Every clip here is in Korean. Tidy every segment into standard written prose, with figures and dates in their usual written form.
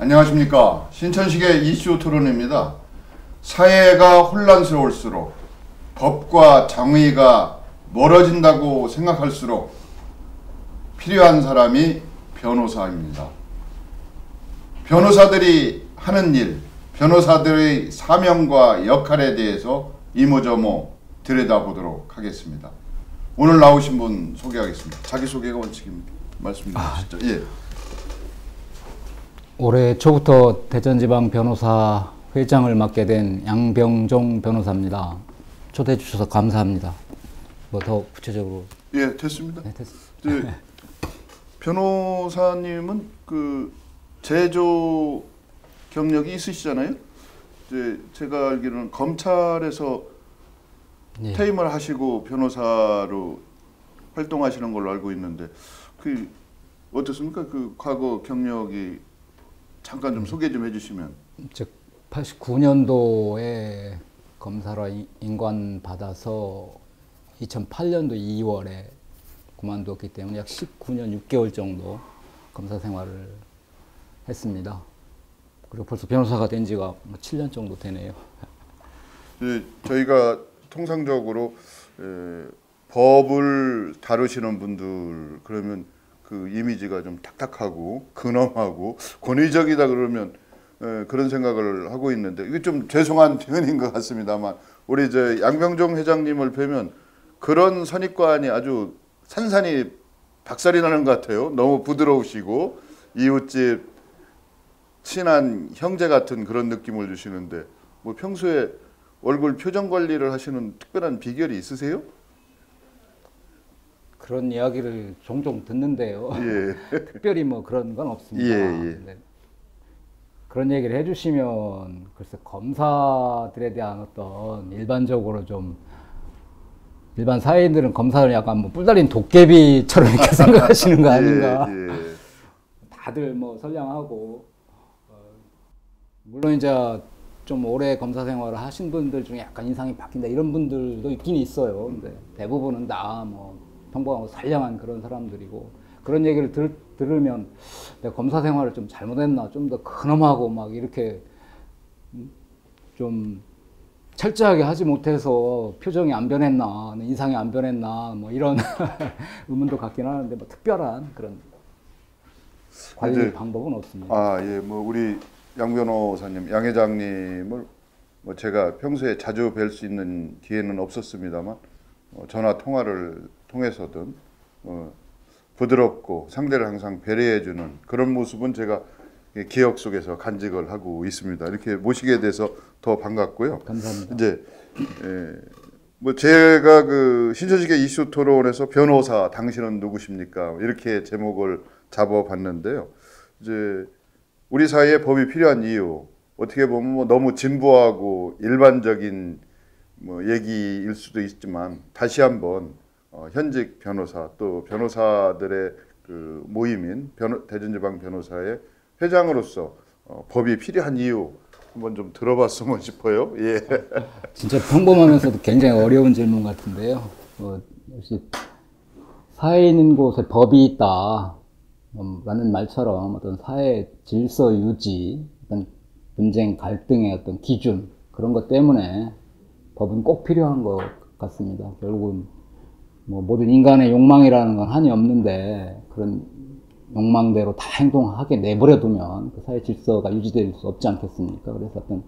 안녕하십니까. 신천식의 이슈 토론입니다. 사회가 혼란스러울수록 법과 정의가 멀어진다고 생각할수록 필요한 사람이 변호사입니다. 변호사들이 하는 일, 변호사들의 사명과 역할에 대해서 이모저모 들여다보도록 하겠습니다. 오늘 나오신 분 소개하겠습니다. 자기소개가 원칙입니다. 말씀 주시죠. 예. 올해 초부터 대전지방 변호사 회장을 맡게 된 양병종 변호사입니다. 초대해 주셔서 감사합니다. 뭐 더 구체적으로? 예, 됐습니다. 네, 됐습니다. 네, 변호사님은 그 제조 경력이 있으시잖아요. 이제 제가 알기로는 검찰에서 예. 퇴임을 하시고 변호사로 활동하시는 걸로 알고 있는데 그 어떻습니까? 그 과거 경력이 잠깐 좀 소개 좀 해주시면. 즉 89년도에 검사로 인관 받아서 2008년도 2월에 그만두었기 때문에 약 19년 6개월 정도 검사 생활을 했습니다. 그리고 벌써 변호사가 된 지가 7년 정도 되네요. 네, 저희가 통상적으로 법을 다루시는 분들 그러면 그 이미지가 좀 탁탁하고 근엄하고 권위적이다 그러면 그런 생각을 하고 있는데 이게 좀 죄송한 표현인 것 같습니다만 우리 저 양병종 회장님을 뵈면 그런 선입관이 아주 산산이 박살이 나는 것 같아요. 너무 부드러우시고 이웃집 친한 형제 같은 그런 느낌을 주시는데 뭐 평소에 얼굴 표정 관리를 하시는 특별한 비결이 있으세요? 그런 이야기를 종종 듣는데요. 예. 특별히 뭐 그런 건 없습니다. 예. 그런 얘기를 해주시면 글쎄 검사들에 대한 어떤 일반적으로 좀 일반 사회인들은 검사를 약간 뭐 뿔달린 도깨비처럼 이렇게 생각하시는 거 아닌가. 예. 다들 뭐 선량하고 물론 이제 좀 오래 검사 생활을 하신 분들 중에 약간 인상이 바뀐다 이런 분들도 있긴 있어요. 근데 대부분은 다 뭐 평범하고 선량한 그런 사람들이고 그런 얘기를 들으면 내가 검사 생활을 좀 잘못했나 좀 더 근엄하고 막 이렇게 좀 철저하게 하지 못해서 표정이 안 변했나 인상이 안 변했나 뭐 이런 의문도 갖긴 하는데 뭐 특별한 그런 관리 방법은 없습니다. 아, 예, 뭐 우리 양 변호사님, 양 회장님을 뭐 제가 평소에 자주 뵐 수 있는 기회는 없었습니다만 전화 통화를 통해서든 부드럽고 상대를 항상 배려해주는 그런 모습은 제가 기억 속에서 간직을 하고 있습니다. 이렇게 모시게 돼서 더 반갑고요. 감사합니다. 이제 뭐 제가 그 신천식의 이슈 토론에서 변호사 당신은 누구십니까? 이렇게 제목을 잡아봤는데요. 이제 우리 사회에 법이 필요한 이유 어떻게 보면 뭐 너무 진부하고 일반적인 뭐 얘기일 수도 있지만 다시 한번 현직 변호사 또 변호사들의 그 모임인 대전지방 변호사의 회장으로서 법이 필요한 이유 한번 좀 들어봤으면 싶어요. 예. 진짜 평범하면서도 굉장히 어려운 질문 같은데요. 역시 사회에 있는 곳에 법이 있다 라는 말처럼 어떤 사회 질서 유지, 어떤 분쟁 갈등의 어떤 기준 그런 것 때문에 법은 꼭 필요한 것 같습니다. 결국은 뭐 모든 인간의 욕망이라는 건 한이 없는데 그런 욕망대로 다 행동하게 내버려두면 그 사회 질서가 유지될 수 없지 않겠습니까? 그래서 어떤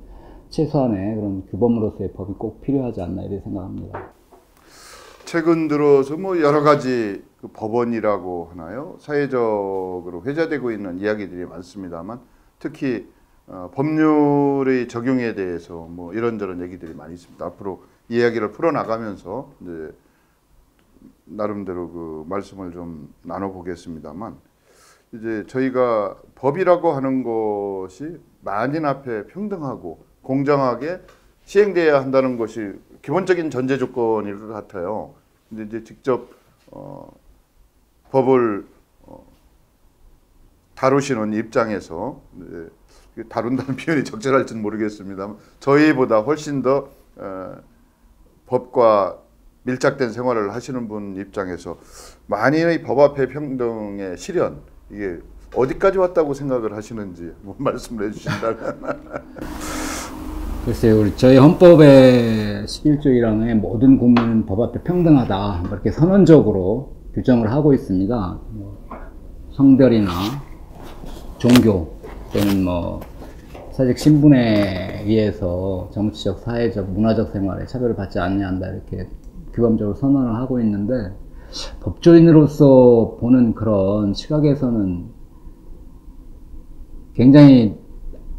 최소한의 그런 규범으로서의 법이 꼭 필요하지 않나 이렇게 생각합니다. 최근 들어서 뭐 여러 가지 그 법원이라고 하나요? 사회적으로 회자되고 있는 이야기들이 많습니다만 특히 법률의 적용에 대해서 뭐 이런저런 얘기들이 많이 있습니다. 앞으로 이야기를 풀어나가면서 이제 나름대로 그 말씀을 좀 나눠보겠습니다만 이제 저희가 법이라고 하는 것이 만인 앞에 평등하고 공정하게 시행돼야 한다는 것이 기본적인 전제 조건일 것 같아요. 근데 이제 직접 법을 다루시는 입장에서 다룬다는 표현이 적절할지는 모르겠습니다만 저희보다 훨씬 더 법과 밀착된 생활을 하시는 분 입장에서 만인의 법 앞에 평등의 실현 이게 어디까지 왔다고 생각을 하시는지 한번 말씀을 해주신다면. 글쎄요, 우리 저희 헌법의 11조 1항에 모든 국민은 법 앞에 평등하다 이렇게 선언적으로 규정을 하고 있습니다. 성별이나 종교 또는 뭐 사직 신분에 의해서 정치적, 사회적, 문화적 생활에 차별을 받지 않아야 한다 이렇게 규범적으로 선언을 하고 있는데 법조인으로서 보는 그런 시각에서는 굉장히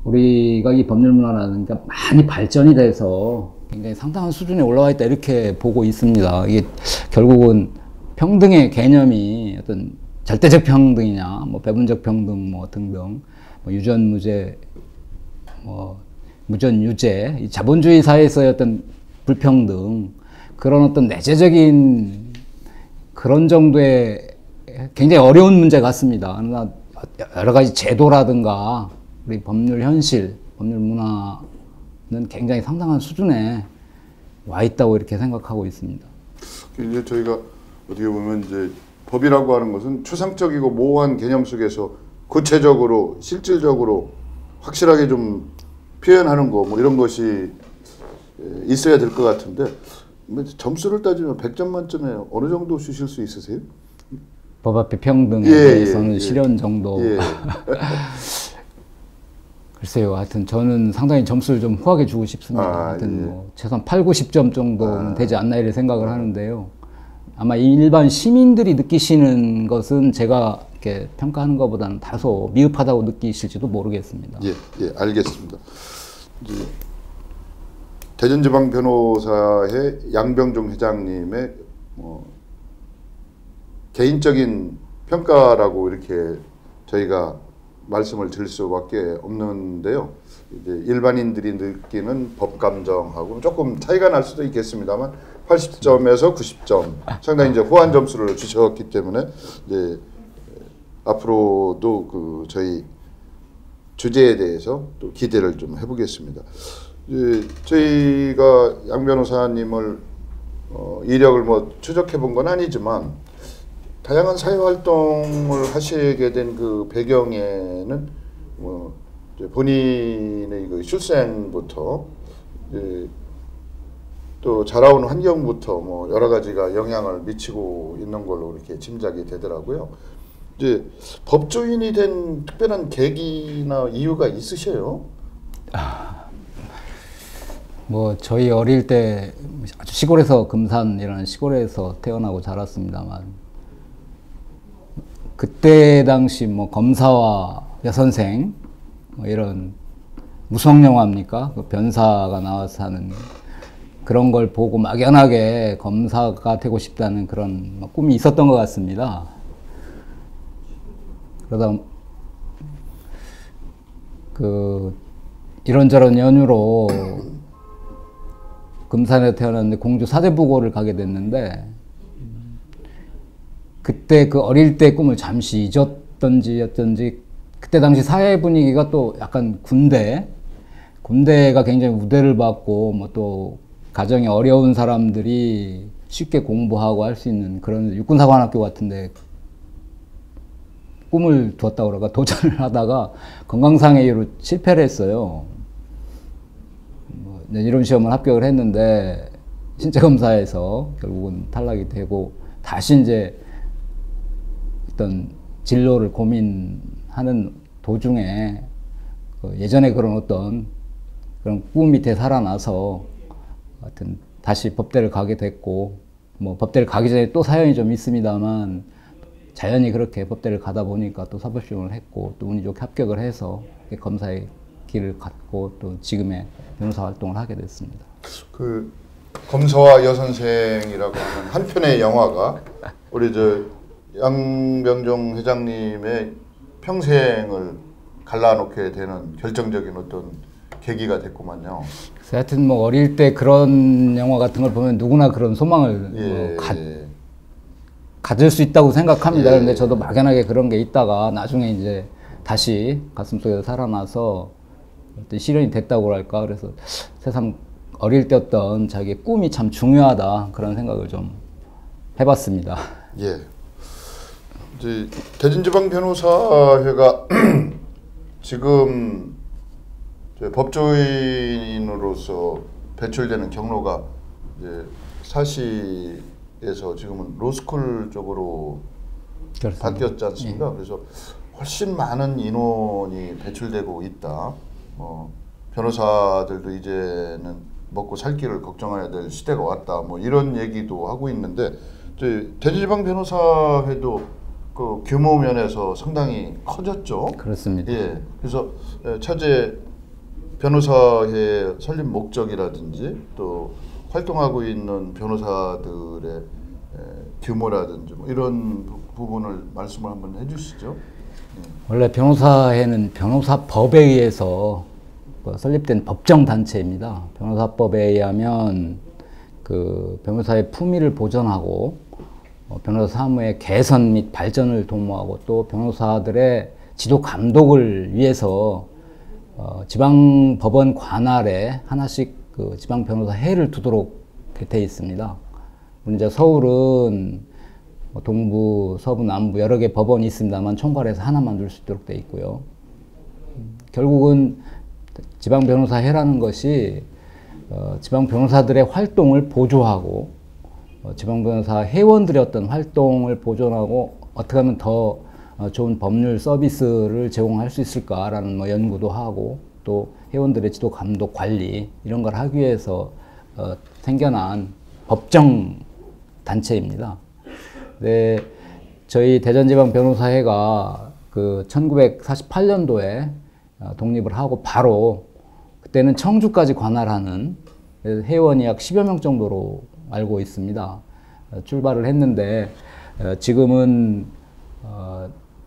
우리가 이 법률 문화라는 게 많이 발전이 돼서 굉장히 상당한 수준에 올라와 있다 이렇게 보고 있습니다. 이게 결국은 평등의 개념이 어떤 절대적 평등이냐, 뭐 배분적 평등 뭐 등등, 뭐 유전 무죄, 뭐 무전 유죄, 이 자본주의 사회에서의 어떤 불평등 그런 어떤 내재적인 그런 정도의 굉장히 어려운 문제 같습니다. 그러나 여러 가지 제도라든가 우리 법률 현실, 법률 문화는 굉장히 상당한 수준에 와 있다고 이렇게 생각하고 있습니다. 이제 저희가 어떻게 보면 이제 법이라고 하는 것은 추상적이고 모호한 개념 속에서 구체적으로 실질적으로 확실하게 좀 표현하는 거 뭐 이런 것이 있어야 될 것 같은데 점수를 따지면 100점 만점에 어느 정도 주실 수 있으세요? 법 앞에 평등에 대해서는 실현 정도. 예. 글쎄요, 하여튼 저는 상당히 점수를 좀 후하게 주고 싶습니다. 하여튼 뭐 최소한 8, 90점 정도는 되지 않나 이렇게 생각을 하는데요. 아마 일반 시민들이 느끼시는 것은 제가 이렇게 평가하는 것보다는 다소 미흡하다고 느끼실지도 모르겠습니다. 예, 예, 알겠습니다. 이제 대전지방 변호사의 양병종 회장님의 개인적인 평가라고 이렇게 저희가 말씀을 드릴 수밖에 없는데요. 이제 일반인들이 느끼는 법 감정하고 조금 차이가 날 수도 있겠습니다만 80점에서 90점 상당히 이제 후한 점수를 주셨기 때문에 이제 앞으로도 그 저희 주제에 대해서 또 기대를 좀 해보겠습니다. 이제 저희가 양 변호사님을 이력을 뭐 추적해 본 건 아니지만 다양한 사회 활동을 하시게 된 그 배경에는 뭐 본인의 그 출생부터 또 자라온 환경부터 뭐 여러 가지가 영향을 미치고 있는 걸로 이렇게 짐작이 되더라고요. 이제 법조인이 된 특별한 계기나 이유가 있으셔요? 뭐 저희 어릴 때 아주 시골에서 금산이라는 시골에서 태어나고 자랐습니다만 그때 당시 뭐 검사와 여선생 뭐 이런 무성 영화입니까? 그 변사가 나와서 하는 그런 걸 보고 막연하게 검사가 되고 싶다는 그런 꿈이 있었던 것 같습니다. 그러다 그 이런저런 연유로 금산에 태어났는데 공주 사대부고를 가게 됐는데 그때 그 어릴 때 꿈을 잠시 잊었던지 어쩐지 그때 당시 사회 분위기가 또 약간 군대가 굉장히 우대를 받고 뭐 또 가정이 어려운 사람들이 쉽게 공부하고 할 수 있는 그런 육군사관학교 같은데 꿈을 두었다고 그러가 도전을 하다가 건강상의 이유로 실패를 했어요. 이론 시험을 합격을 했는데 신체검사에서 결국은 탈락이 되고 다시 이제 어떤 진로를 고민하는 도중에 예전에 그런 어떤 그런 꿈 밑에 살아나서 하여튼 다시 법대를 가게 됐고 뭐 법대를 가기 전에 또 사연이 좀 있습니다만 자연히 그렇게 법대를 가다 보니까 또 사법시험을 했고 또 운이 좋게 합격을 해서 검사의 길을 갔고 또 지금의 변호사 활동을 하게 됐습니다. 그 검사와 여선생이라고 하는 한 편의 영화가 우리 저 양병종 회장님의 평생을 갈라놓게 되는 결정적인 어떤 계기가 됐구만요. 그래서 하여튼 뭐 어릴 때 그런 영화 같은 걸 보면 누구나 그런 소망을 가질 수 있다고 생각합니다. 그런데 저도 막연하게 그런 게 있다가 나중에 이제 다시 가슴속에서 살아나서 실현이 됐다고 할까. 그래서 세상 어릴 때 어떤 자기의 꿈이 참 중요하다 그런 생각을 좀 해봤습니다. 예. 이제 대전지방변호사회가 지금 법조인으로서 배출되는 경로가 이제 사시에서 지금은 로스쿨 쪽으로 그렇습니다. 바뀌었지 않습니까? 그래서 훨씬 많은 인원이 배출되고 있다. 변호사들도 이제는 먹고 살 길을 걱정해야 될 시대가 왔다. 뭐 이런 얘기도 하고 있는데 대전지방 변호사회도 그 규모 면에서 상당히 커졌죠. 그렇습니다. 예. 그래서 차제 변호사회 설립 목적이라든지 또 활동하고 있는 변호사들의 규모라든지 뭐 이런 부분을 말씀을 한번 해주시죠. 원래 변호사회는 변호사법에 의해서 설립된 법정 단체입니다. 변호사법에 의하면 그 변호사의 품위를 보존하고 변호사 사무의 개선 및 발전을 도모하고 또 변호사들의 지도 감독을 위해서 지방 법원 관할에 하나씩 그 지방 변호사회를 두도록 돼 있습니다. 이제 서울은 동부, 서부, 남부 여러 개 법원이 있습니다만 총괄해서 하나만 둘 수 있도록 돼 있고요. 결국은 지방 변호사회라는 것이 지방 변호사들의 활동을 보조하고 지방 변호사 회원들의 어떤 활동을 보존하고 어떻게 하면 더 좋은 법률 서비스를 제공할 수 있을까라는 뭐 연구도 하고 또 회원들의 지도 감독 관리 이런 걸 하기 위해서 생겨난 법정 단체입니다. 네, 저희 대전지방 변호사회가 그 1948년도에 독립을 하고 바로 그때는 청주까지 관할하는 회원이 약 10여 명 정도로 알고 있습니다. 출발을 했는데 지금은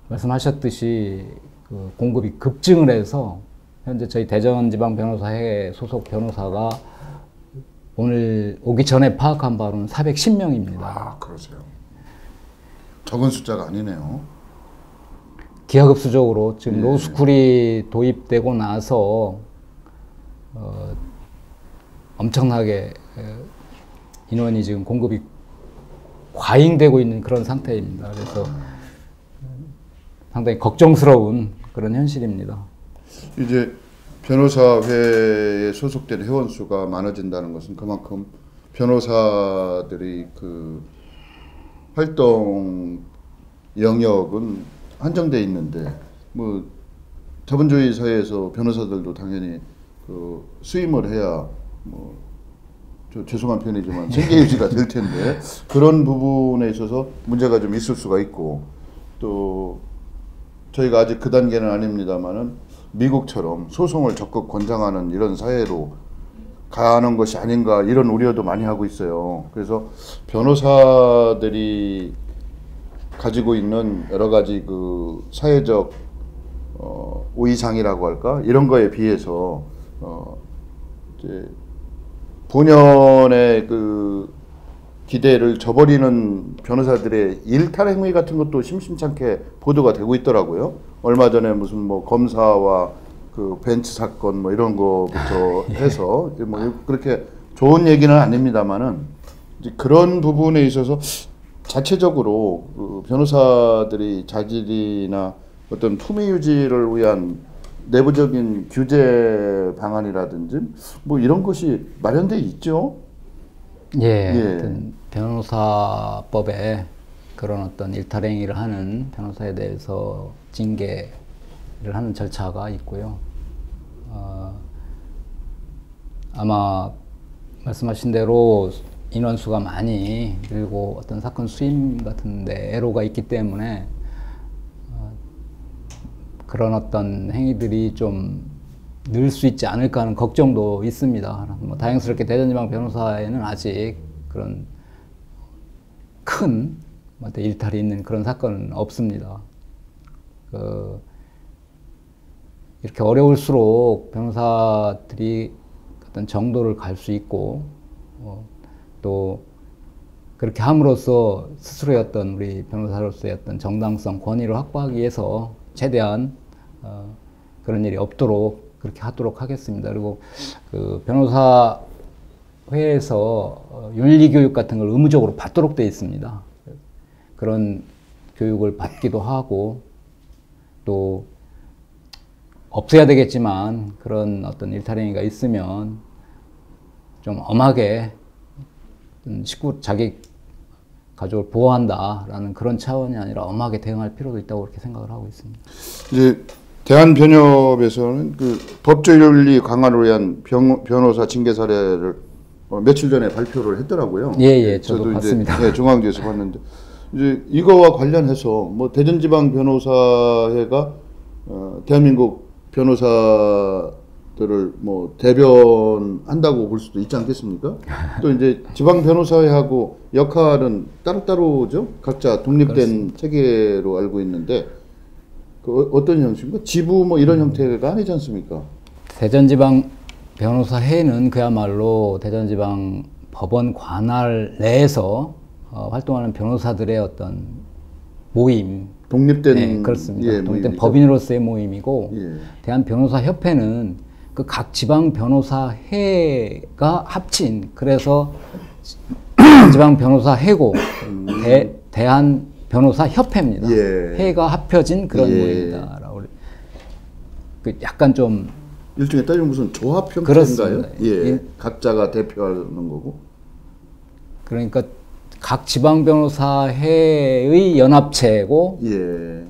말씀하셨듯이 그 공급이 급증을 해서 현재 저희 대전지방변호사회 소속 변호사가 오늘 오기 전에 파악한 바로는 410명입니다. 아, 그러세요. 적은 숫자가 아니네요. 기하급수적으로 지금 로스쿨이 도입되고 나서 엄청나게 인원이 지금 공급이 과잉되고 있는 그런 상태입니다. 그래서 상당히 걱정스러운 그런 현실입니다. 이제 변호사회에 소속된 회원 수가 많아진다는 것은 그만큼 변호사들이 그 활동 영역은 한정돼 있는데 뭐 자본주의 사회에서 변호사들도 당연히 그 수임을 해야 뭐 죄송한 표현이지만 생계 유지가 될 텐데 그런 부분에 있어서 문제가 좀 있을 수가 있고 또 저희가 아직 그 단계는 아닙니다만은 미국처럼 소송을 적극 권장하는 이런 사회로 가는 것이 아닌가 이런 우려도 많이 하고 있어요. 그래서 변호사들이 가지고 있는 여러 가지 그 사회적 우위상이라고 할까 이런 거에 비해서 이제 본연의 그 기대를 저버리는 변호사들의 일탈 행위 같은 것도 심심찮게 보도가 되고 있더라고요. 얼마 전에 무슨 뭐 검사와 그 벤츠 사건 뭐 이런 거부터 해서 뭐 그렇게 좋은 얘기는 아닙니다만은 이제 그런 부분에 있어서 자체적으로 그 변호사들이 자질이나 어떤 품위 유지를 위한 내부적인 규제 방안이라든지 뭐 이런 것이 마련돼 있죠. 하여튼 변호사법에 그런 어떤 일탈 행위를 하는 변호사에 대해서 징계를 하는 절차가 있고요. 아마 말씀하신 대로 인원수가 많이 늘고 어떤 사건 수임 같은데 애로가 있기 때문에 그런 어떤 행위들이 좀 늘 수 있지 않을까 하는 걱정도 있습니다. 뭐 다행스럽게 대전지방 변호사에는 아직 그런 큰 일탈이 있는 그런 사건은 없습니다. 이렇게 어려울수록 변호사들이 어떤 정도를 갈 수 있고 또 그렇게 함으로써 스스로의 어떤 우리 변호사로서의 어떤 정당성, 권위를 확보하기 위해서 최대한 그런 일이 없도록 그렇게 하도록 하겠습니다. 그리고 그 변호사회에서 윤리교육 같은 걸 의무적으로 받도록 되어 있습니다. 그런 교육을 받기도 하고 또 없어야 되겠지만 그런 어떤 일탈행위가 있으면 좀 엄하게 자기 가족을 보호한다라는 그런 차원이 아니라 엄하게 대응할 필요도 있다고 그렇게 생각을 하고 있습니다. 이제 대한변협에서는 그 법적 윤리 강화를 위한 변호사 징계 사례를 며칠 전에 발표를 했더라고요. 예, 저도 봤습니다. 이제, 중앙지에서 봤는데 이제 이거와 관련해서 뭐 대전지방 변호사회가 대한민국 변호사들을 뭐 대변한다고 볼 수도 있지 않겠습니까? 또 이제 지방 변호사회하고 역할은 따로따로죠. 각자 독립된 그렇습니다. 체계로 알고 있는데 그 어떤 형식입니까? 지부 뭐 이런 형태가 아니지 않습니까? 대전지방 변호사회는 그야말로 대전지방 법원 관할 내에서 활동하는 변호사들의 어떤 모임, 독립된 네, 그렇습니다. 독립된 모임이죠? 법인으로서의 모임이고 예. 대한변호사협회는 그 각 지방 변호사회가 합친 그래서 지방 변호사회고 대한 변호사협회입니다. 예. 회가 합쳐진 그런 예. 모임이다라고 그 약간 좀 일종의 따지면 무슨 조합 형태인가요? 그렇습니다. 예. 각자가 대표하는 거고. 그러니까 각 지방 변호사회의 연합체고 예.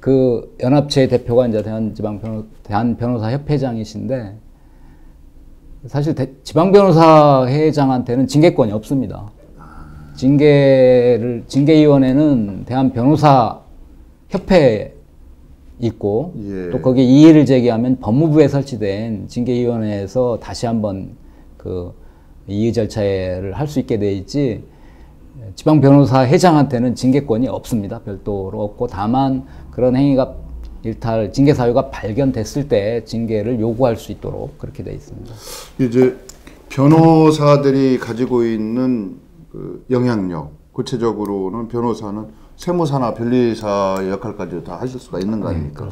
그 연합체의 대표가 이제 대한 변호사협회장이신데 사실 지방 변호사회장한테는 징계권이 없습니다. 징계위원회는 대한 변호사협회 있고 예. 또 거기에 이의를 제기하면 법무부에 설치된 징계위원회에서 다시 한번 그 이의 절차를 할 수 있게 돼 있지 지방 변호사 회장한테는 징계권이 없습니다. 별도로 없고 다만 그런 행위가 징계 사유가 발견됐을 때 징계를 요구할 수 있도록 그렇게 돼 있습니다. 이제 변호사들이 가지고 있는 그 영향력, 구체적으로는 변호사는 세무사나 변리사의 역할까지 다 하실 수가 있는 거 아닙니까?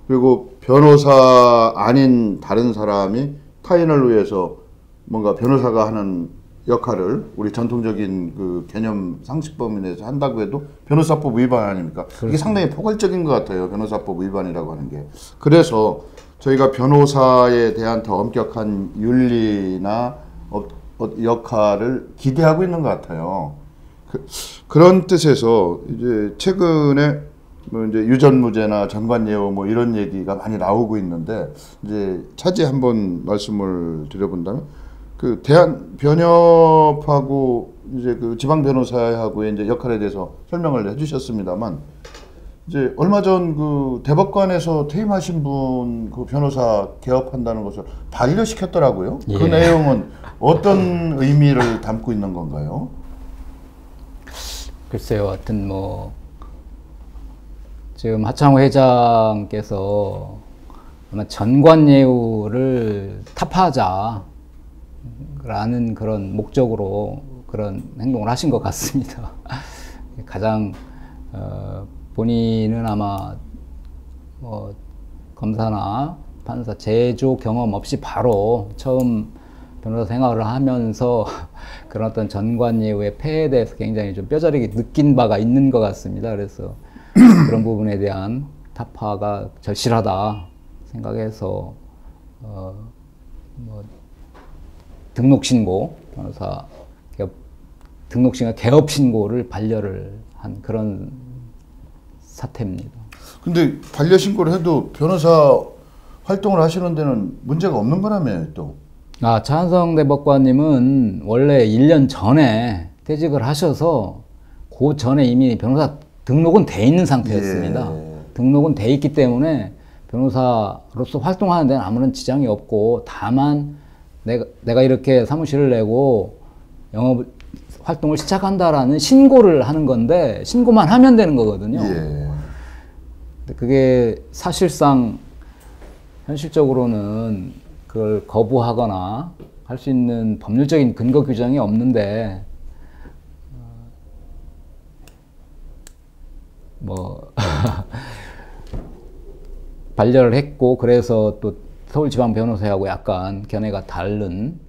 그리고 변호사 아닌 다른 사람이 타인을 위해서 뭔가 변호사가 하는 역할을 우리 전통적인 그 개념 상식범위 내에서 한다고 해도 변호사법 위반 아닙니까? 그렇습니다. 이게 상당히 포괄적인 것 같아요. 변호사법 위반이라고 하는 게. 그래서 저희가 변호사에 대한 더 엄격한 윤리나 역할을 기대하고 있는 것 같아요. 그런 뜻에서 이제 최근에 뭐 이제 유전무죄나 전관예우 뭐 이런 얘기가 많이 나오고 있는데 이제 차지 한번 말씀을 드려본다면 그 대한 변협하고 이제 그 지방 변호사하고의 이제 역할에 대해서 설명을 해주셨습니다만 이제 얼마 전 그 대법관에서 퇴임하신 분 그 변호사 개업한다는 것을 반려시켰더라고요. 예. 그 내용은 어떤 의미를 담고 있는 건가요? 글쎄요, 하여튼 뭐 지금 하창호 회장께서 아마 전관예우를 타파하자라는 그런 목적으로 그런 행동을 하신 것 같습니다. 가장 본인은 아마 뭐 검사나 판사 제조 경험 없이 바로 처음 변호사 생활을 하면서 그런 어떤 전관예우의 폐해에 대해서 굉장히 좀 뼈저리게 느낀 바가 있는 것 같습니다. 그래서 그런 부분에 대한 타파가 절실하다 생각해서 뭐 등록신고 변호사 등록신고 개업신고를 반려를 한 그런 사태입니다. 근데 반려신고를 해도 변호사 활동을 하시는 데는 문제가 없는 거라며요, 또. 차한성 대법관님은 원래 1년 전에 퇴직을 하셔서 그 전에 이미 변호사 등록은 돼 있는 상태였습니다. 예. 등록은 돼 있기 때문에 변호사로서 활동하는 데는 아무런 지장이 없고 다만 내가 이렇게 사무실을 내고 영업 활동을 시작한다라는 신고를 하는 건데 신고만 하면 되는 거거든요. 예. 그게 사실상 현실적으로는 그걸 거부하거나 할 수 있는 법률적인 근거 규정이 없는데 뭐 반려를 했고 그래서 또 서울지방변호사하고 약간 견해가 다른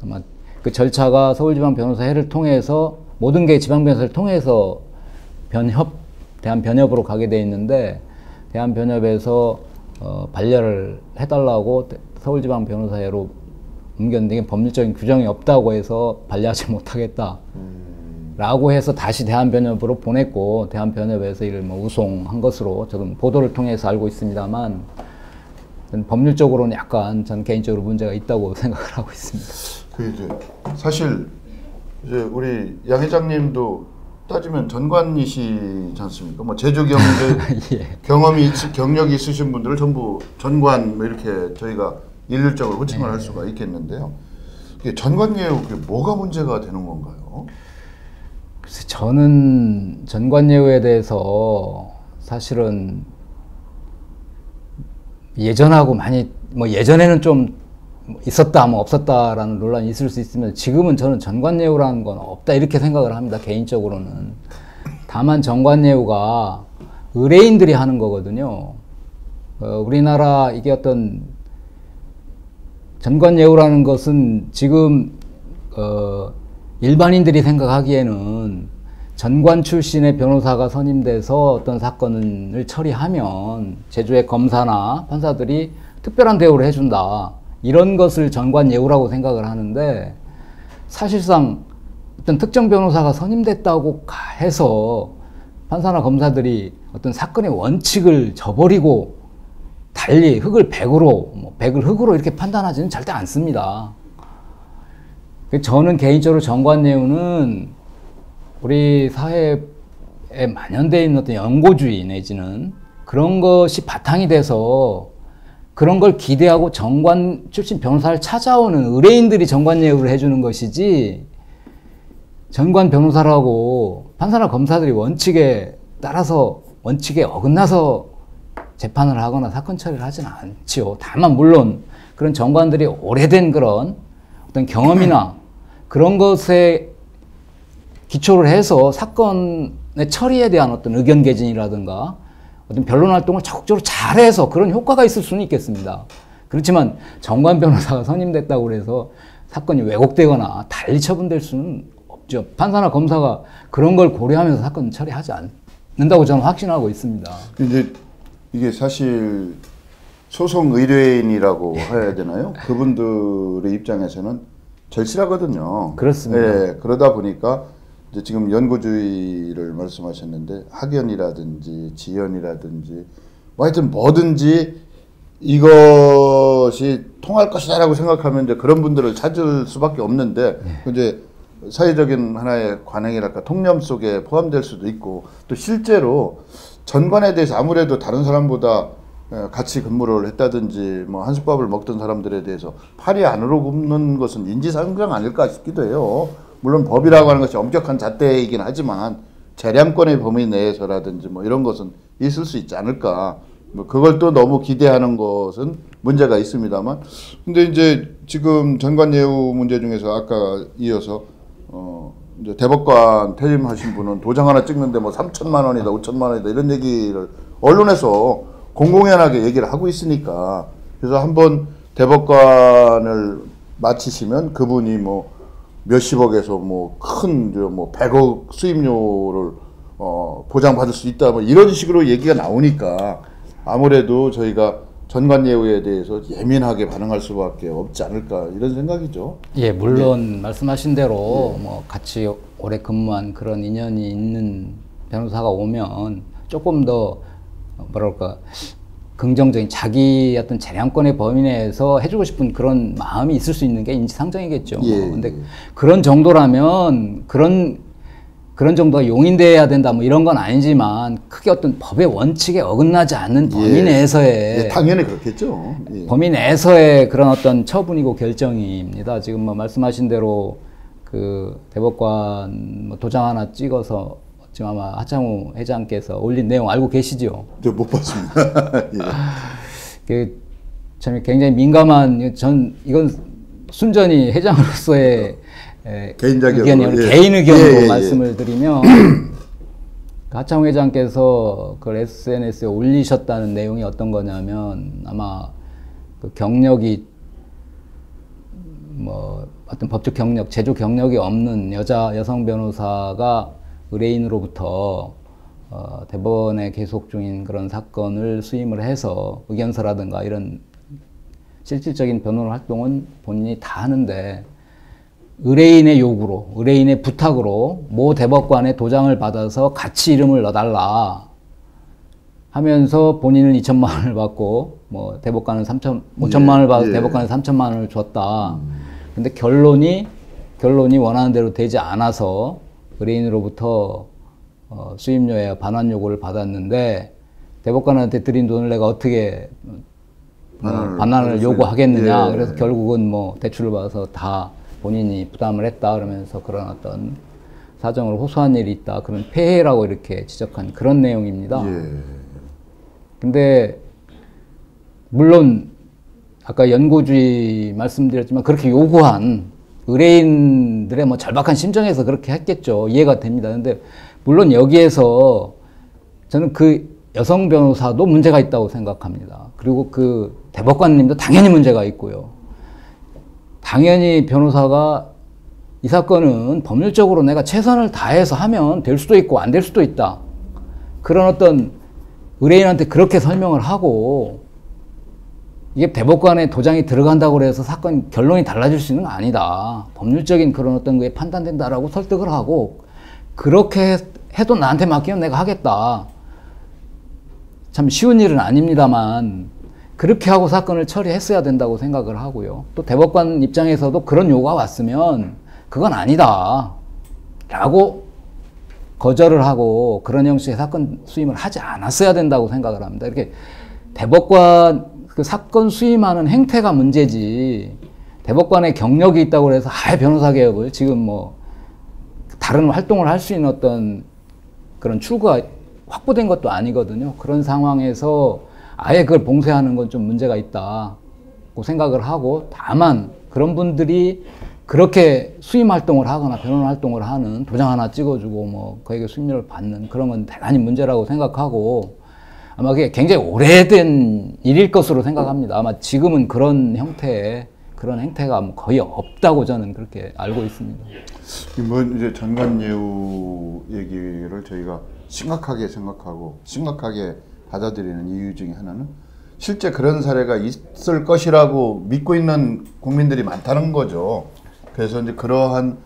아마 그 절차가 서울지방변호사회를 통해서 모든 게 지방변호사를 통해서 대한변협으로 가게 돼 있는데 대한변협에서 반려를 해달라고 서울지방변호사회로 옮겼는데 법률적인 규정이 없다고 해서 반려하지 못하겠다. 라고 해서 다시 대한변협으로 보냈고 대한변협에서 이를 뭐 우송한 것으로 저는 보도를 통해서 알고 있습니다만 법률적으로는 약간 전 개인적으로 문제가 있다고 생각을 하고 있습니다. 그 이제 사실 이제 우리 양 회장님도 따지면 전관이시지 않습니까? 뭐 제주 경제 예. 경력이 있으신 분들을 전부 전관 뭐 이렇게 저희가 일률적으로 호칭을 할 수가 있겠는데요. 이게 전관예우 그게 뭐가 문제가 되는 건가요? 글쎄 저는 전관예우에 대해서 사실은 예전하고 많이 뭐 예전에는 좀 있었다 뭐 없었다라는 논란이 있을 수 있으면 지금은 저는 전관예우라는 건 없다 이렇게 생각을 합니다. 개인적으로는. 다만 전관예우가 의뢰인들이 하는 거거든요. 우리나라 이게 어떤 전관예우라는 것은 지금 일반인들이 생각하기에는 전관 출신의 변호사가 선임돼서 어떤 사건을 처리하면 제주의 검사나 판사들이 특별한 대우를 해준다. 이런 것을 전관예우라고 생각을 하는데 사실상 어떤 특정 변호사가 선임됐다고 해서 판사나 검사들이 어떤 사건의 원칙을 저버리고 달리 흙을 백으로, 백을 흙으로 이렇게 판단하지는 절대 않습니다. 저는 개인적으로 전관예우는 우리 사회에 만연되어 있는 어떤 연고주의 내지는 그런 것이 바탕이 돼서 그런 걸 기대하고 전관 출신 변호사를 찾아오는 의뢰인들이 전관예우를 해주는 것이지 전관 변호사라고 판사나 검사들이 원칙에 따라서 원칙에 어긋나서 재판을 하거나 사건 처리를 하지는 않지요. 다만 물론 그런 전관들이 오래된 그런 어떤 경험이나 그런 것에 기초를 해서 사건의 처리에 대한 어떤 의견 개진이라든가 어떤 변론 활동을 적극적으로 잘해서 그런 효과가 있을 수는 있겠습니다. 그렇지만 전관 변호사가 선임됐다고 해서 사건이 왜곡되거나 달리 처분될 수는 없죠. 판사나 검사가 그런 걸 고려하면서 사건 처리하지 않는다고 저는 확신하고 있습니다. 근데 이게 사실 소송 의뢰인이라고 해야 되나요? 그분들의 입장에서는 절실하거든요. 그렇습니다. 예, 그러다 보니까 이제 지금 연구주의를 말씀하셨는데 학연이라든지 지연이라든지 뭐 하여튼 뭐든지 이것이 통할 것이다라고 생각하면 이제 그런 분들을 찾을 수밖에 없는데 이제 사회적인 하나의 관행이랄까 통념 속에 포함될 수도 있고 또 실제로 전관에 대해서 아무래도 다른 사람보다 같이 근무를 했다든지 뭐 한솥밥을 먹던 사람들에 대해서 팔이 안으로 굽는 것은 인지상정 아닐까 싶기도 해요. 물론 법이라고 하는 것이 엄격한 잣대이긴 하지만 재량권의 범위 내에서라든지 뭐 이런 것은 있을 수 있지 않을까. 뭐 그걸 또 너무 기대하는 것은 문제가 있습니다만. 근데 이제 지금 전관예우 문제 중에서 아까 이어서 이제 대법관 퇴임하신 분은 도장 하나 찍는데 뭐 3천만 원이다, 5천만 원이다 이런 얘기를 언론에서 공공연하게 얘기를 하고 있으니까 그래서 한번 대법관을 마치시면 그분이 뭐 몇십억에서 뭐 큰 뭐 100억 수임료를 보장받을 수 있다 뭐 이런 식으로 얘기가 나오니까 아무래도 저희가 전관예우에 대해서 예민하게 반응할 수밖에 없지 않을까 이런 생각이죠. 예, 물론 말씀하신 대로 뭐 같이 오래 근무한 그런 인연이 있는 변호사가 오면 조금 더 뭐랄까 긍정적인 자기 어떤 재량권의 범위 내에서 해주고 싶은 그런 마음이 있을 수 있는 게 인지상정이겠죠. 근데 그런 정도라면 그런 정도가 용인돼야 된다 뭐 이런 건 아니지만 크게 어떤 법의 원칙에 어긋나지 않는 범위 내에서의 당연히 그렇겠죠. 범위 내에서의 그런 어떤 처분이고 결정입니다. 지금 뭐 말씀하신 대로 그 대법관 뭐 도장 하나 찍어서 지금 아마 하창우 회장께서 올린 내용 알고 계시죠? 저 못 봤습니다. 그 참 굉장히 민감한 이건 순전히 회장으로서의 개인 의견으로 말씀을 드리면 하창우 회장께서 그걸 SNS에 올리셨다는 내용이 어떤 거냐면 아마 그 경력이 뭐 어떤 법적 경력, 제조 경력이 없는 여성 변호사가 의뢰인으로부터 대법원에 계속 중인 그런 사건을 수임을 해서 의견서라든가 이런 실질적인 변호를 활동은 본인이 다 하는데 의뢰인의 요구로, 의뢰인의 부탁으로 모 대법관의 도장을 받아서 같이 이름을 넣어달라 하면서 본인은 2천만 원을 받고 뭐 대법관은 5천만 원을 받아서 대법관은 3천만 원을 줬다. 근데 결론이 원하는 대로 되지 않아서 의뢰인으로부터 수임료에 반환 요구를 받았는데 대법관한테 드린 돈을 내가 어떻게 반환을 요구하겠느냐. 그래서 결국은 뭐 대출을 받아서 다 본인이 부담을 했다 그러면서 그런 어떤 사정을 호소한 일이 있다. 그런 폐해라고 이렇게 지적한 그런 내용입니다. 근데 물론 아까 연고주의 말씀드렸지만 그렇게 요구한 의뢰인들의 뭐 절박한 심정에서 그렇게 했겠죠. 이해가 됩니다. 근데 물론 여기에서 저는 그 여성 변호사도 문제가 있다고 생각합니다. 그리고 그 대법관님도 당연히 문제가 있고요. 당연히 변호사가 이 사건은 법률적으로 내가 최선을 다해서 하면 될 수도 있고 안 될 수도 있다. 그런 어떤 의뢰인한테 그렇게 설명을 하고 이게 대법관에 도장이 들어간다고 해서 사건 결론이 달라질 수 있는 거 아니다. 법률적인 그런 어떤 게 판단된다라고 설득을 하고 그렇게 해도 나한테 맡기면 내가 하겠다. 참 쉬운 일은 아닙니다만 그렇게 하고 사건을 처리했어야 된다고 생각을 하고요. 또 대법관 입장에서도 그런 요구가 왔으면 그건 아니다 라고 거절을 하고 그런 형식의 사건 수임을 하지 않았어야 된다고 생각을 합니다. 이렇게 대법관 그 사건 수임하는 행태가 문제지 대법관의 경력이 있다고 해서 변호사 개업을 지금 뭐 다른 활동을 할 수 있는 어떤 그런 출구가 확보된 것도 아니거든요. 그런 상황에서 아예 그걸 봉쇄하는 건 좀 문제가 있다고 생각을 하고 다만 그런 분들이 그렇게 수임 활동을 하거나 변호사 활동을 하는 도장 하나 찍어주고 뭐 그에게 수임료를 받는 그런 건 대단히 문제라고 생각하고 아마 그게 굉장히 오래된 일일 것으로 생각합니다. 아마 지금은 그런 형태의 그런 행태가 거의 없다고 저는 그렇게 알고 있습니다. 뭐 이제 전관예우 얘기를 저희가 심각하게 생각하고 심각하게 받아들이는 이유 중에 하나는 실제 그런 사례가 있을 것이라고 믿고 있는 국민들이 많다는 거죠. 그래서 이제 그러한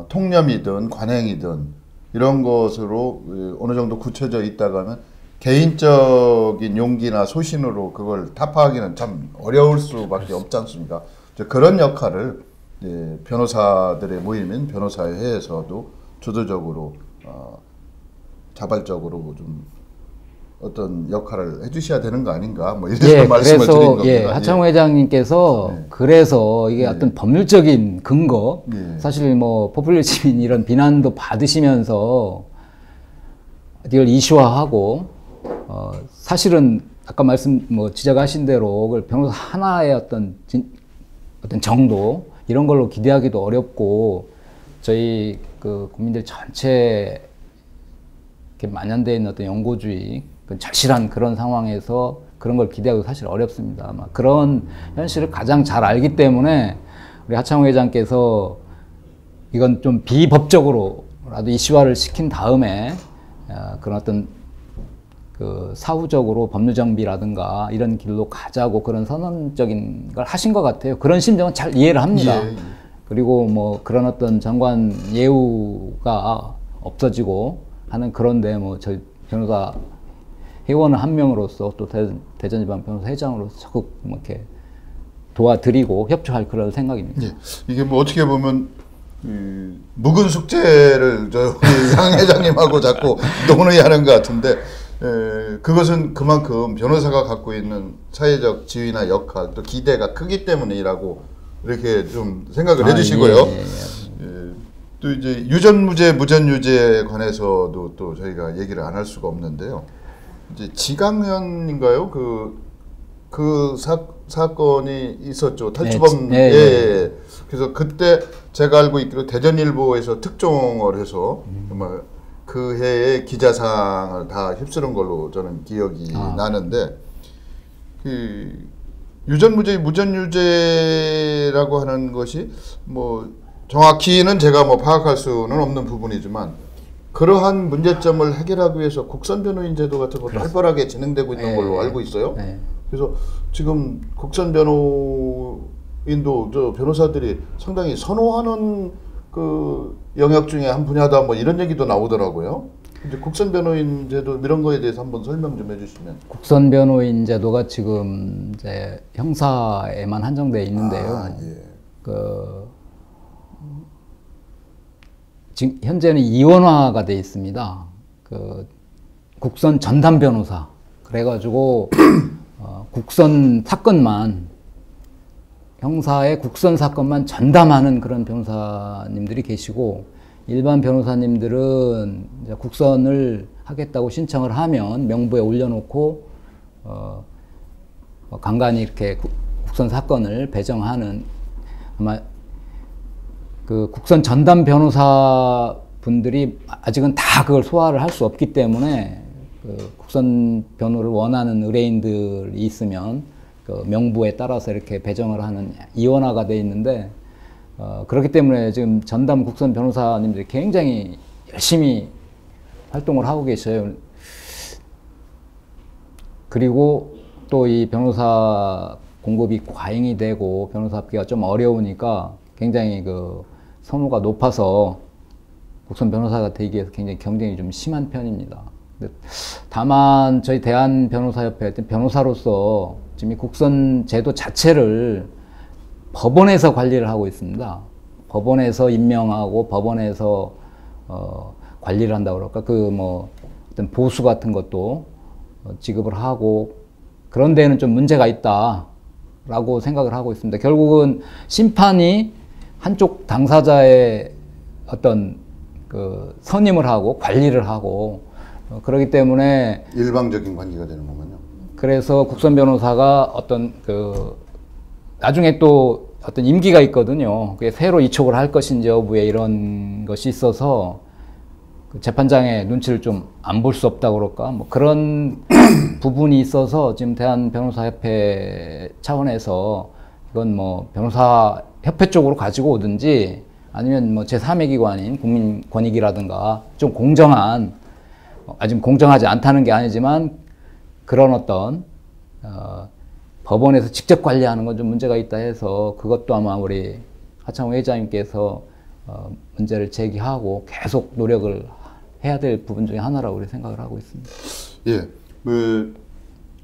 통념이든 관행이든 이런 것으로 어느 정도 굳혀져 있다가 하면 개인적인 용기나 소신으로 그걸 타파하기는 참 어려울 수밖에 없지 않습니까? 그런 역할을 변호사들의 모임인 변호사회에서도 주도적으로 자발적으로 좀 어떤 역할을 해주셔야 되는 거 아닌가 뭐 이런 말씀을 드린 겁니다. 하창호 회장님께서 그래서 이게 어떤 법률적인 근거 사실 뭐 포퓰리즘인 이런 비난도 받으시면서 이걸 이슈화하고 사실은 아까 지적하신 대로 그걸 변호사 하나의 어떤 정도 이런 걸로 기대하기도 어렵고 저희 그 국민들 전체 이렇게 만연되어 있는 어떤 연고주의 절실한 그런 상황에서 그런 걸 기대하기 사실 어렵습니다. 아마 그런 현실을 가장 잘 알기 때문에 우리 하창호 회장께서 이건 좀 비법적으로라도 이슈화를 시킨 다음에 그런 어떤 그 사후적으로 법률 정비라든가 이런 길로 가자고 그런 선언적인 걸 하신 것 같아요. 그런 심정은 잘 이해를 합니다. 그리고 뭐 그런 어떤 정관 예우가 없어지고 하는 그런데 뭐 저희 변호사 회원 한 명으로서 또 대전지방 변호사 회장으로서 적극 뭐 이렇게 도와드리고 협조할 그런 생각입니다. 이게 뭐 어떻게 보면 묵은 숙제를 양 회장님하고 자꾸 논의하는 것 같은데 그것은 그만큼 변호사가 갖고 있는 사회적 지위나 역할 또 기대가 크기 때문이라고 이렇게 좀 생각을 해주시고요. 또 이제 유전무죄, 무전유죄에 관해서도 또 저희가 얘기를 안 할 수가 없는데요. 이제 지강현인가요? 그 사건이 있었죠. 탈주범. 그래서 그때 제가 알고 있기로 대전일보에서 특종을 해서 정말 그 해의 기자상을 다 휩쓰는 걸로 저는 기억이 나는데 그 유전무죄, 무전유죄라고 하는 것이 뭐 정확히는 제가 뭐 파악할 수는 없는 부분이지만 그러한 문제점을 해결하기 위해서 국선 변호인 제도 같은 것도 활발하게 진행되고 있는 네. 걸로 알고 있어요. 네. 그래서 지금 국선 변호인도 저 변호사들이 상당히 선호하는 그 영역 중에 한 분야다 뭐 이런 얘기도 나오더라고요. 근데 국선 변호인 제도 이런 거에 대해서 한번 설명 좀 해주시면. 국선 변호인 제도가 지금 이제 형사에만 한정되어 있는데요. 아, 예. 지금 현재는 이원화가 돼 있습니다. 국선 전담 변호사. 그래가지고 국선 사건만 형사의 국선 사건만 전담하는 그런 변호사님들이 계시고 일반 변호사님들은 이제 국선을 하겠다고 신청을 하면 명부에 올려놓고 간간히 이렇게 국선 사건을 배정하는 아마 그 국선 전담 변호사 분들이 아직은 다 그걸 소화를 할 수 없기 때문에 그 국선 변호를 원하는 의뢰인들이 있으면 그 명부에 따라서 이렇게 배정을 하는 이원화가 돼 있는데 그렇기 때문에 지금 전담 국선 변호사님들이 굉장히 열심히 활동을 하고 계셔요. 그리고 또 이 변호사 공급이 과잉이 되고 변호사 합계가 좀 어려우니까 굉장히 그 선호가 높아서 국선 변호사가 되기 위해서 굉장히 경쟁이 좀 심한 편입니다. 다만 저희 대한변호사협회 변호사로서 지금 이 국선 제도 자체를 법원에서 관리를 하고 있습니다. 법원에서 임명하고 법원에서 관리를 한다고 그럴까? 그 뭐 어떤 보수 같은 것도 지급을 하고 그런 데는 좀 문제가 있다라고 생각을 하고 있습니다. 결국은 심판이 한쪽 당사자의 어떤 그 선임을 하고 관리를 하고 그렇기 때문에 일방적인 관계가 되는 거군요. 그래서 국선 변호사가 어떤 그 나중에 또 어떤 임기가 있거든요. 그게 새로 이촉을 할 것인지 여부에 이런 것이 있어서 그 재판장의 눈치를 좀 안 볼 수 없다 그럴까? 뭐 그런 부분이 있어서 지금 대한변호사협회 차원에서 이건 뭐 변호사협회 쪽으로 가지고 오든지 아니면 뭐 제3의 기관인 국민권익위라든가 좀 공정한 아직 공정하지 않다는 게 아니지만 그런 어떤 법원에서 직접 관리하는 건 좀 문제가 있다 해서 그것도 아마 우리 하창호 회장님께서 문제를 제기하고 계속 노력을 해야 될 부분 중에 하나라고 우리 생각을 하고 있습니다. 예,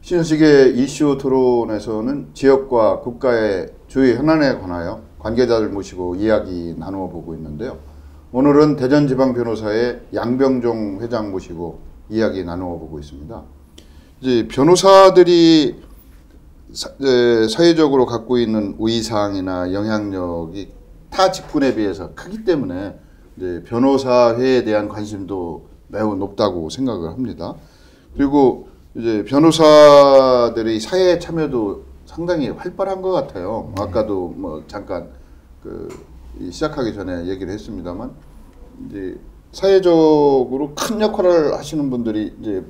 신현식의 이슈 토론에서는 지역과 국가의 주요 현안에 관하여 관계자들 모시고 이야기 나누어 보고 있는데요. 오늘은 대전지방변호사의 양병종 회장 모시고 이야기 나누어 보고 있습니다. 이제 변호사들이 사회적으로 갖고 있는 우위상이나 영향력이 타 직군에 비해서 크기 때문에 이제 변호사회에 대한 관심도 매우 높다고 생각을 합니다. 그리고 이제 변호사들의 사회 참여도 상당히 활발한 것 같아요. 아까도 뭐 잠깐 시작하기 전에 얘기를 했습니다만 이제 사회적으로 큰 역할을 하시는 분들이 이제